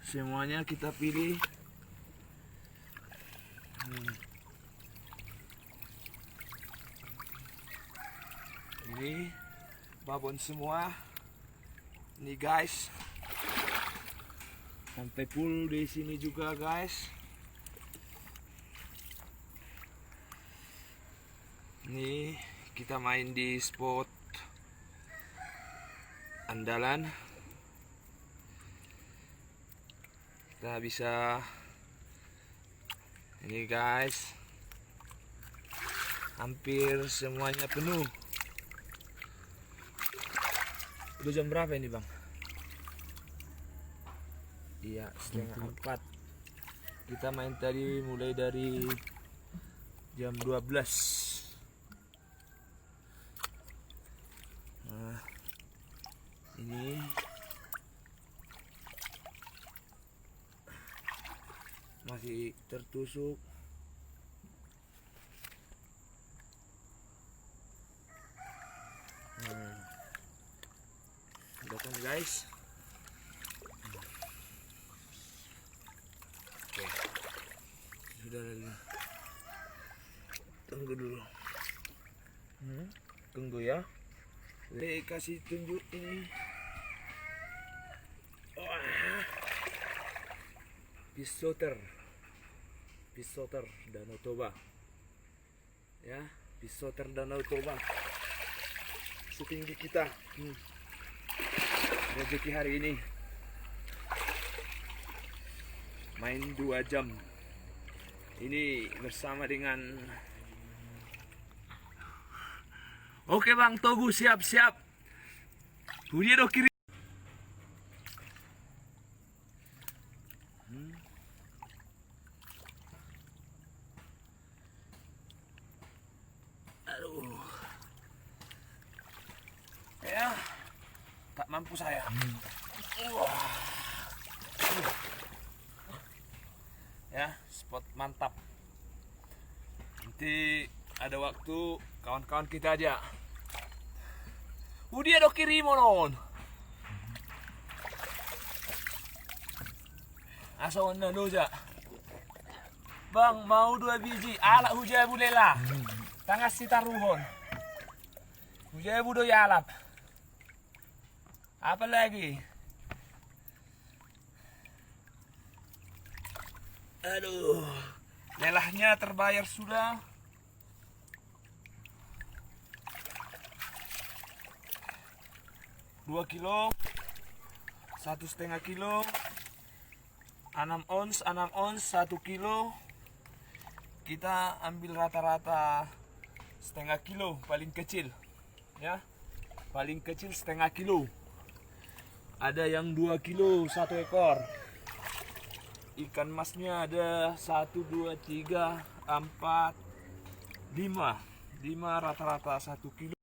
semuanya kita pilih. Ini babon semua. Ini guys, sampai full di sini juga guys. Ini kita main di spot andalan. Kita bisa ini guys, hampir semuanya penuh. Udah jam berapa ini bang? Iya, 3:30. Kita main tadi mulai dari jam 12. Nah, ini masih tertusuk. Udah kan guys. Oke, sudah lagi. Tunggu dulu. Tunggu ya. Saya kasih tunjuk ini. Pisoter Danau Toba. Ya, Pisoter Danau Toba. Setinggi kita. Rezeki hari ini. Main 2 jam. Ini bersama dengan Oke Bang Togu, siap-siap. Dia do kiri. Aduh. Ya. Tak mampu saya. Ya, spot mantap. Nanti ada waktu kawan-kawan kita aja. Dia do kiri monon. Asal nano aja. Bang, mau 2 biji. Alak hujai boleh lah. Tangas si taruhon. Hujai budo ya alap. Apa lagi? Aduh, lelahnya terbayar sudah. Dua kilo, 1,5 kilo, 6 ons, 1 kilo. Kita ambil rata-rata 0,5 kilo paling kecil, ya, paling kecil 0,5 kilo. Ada yang 2 kilo 1 ekor. Ikan masnya ada 1, 2, 3, 4, 5 rata-rata 1 kilo.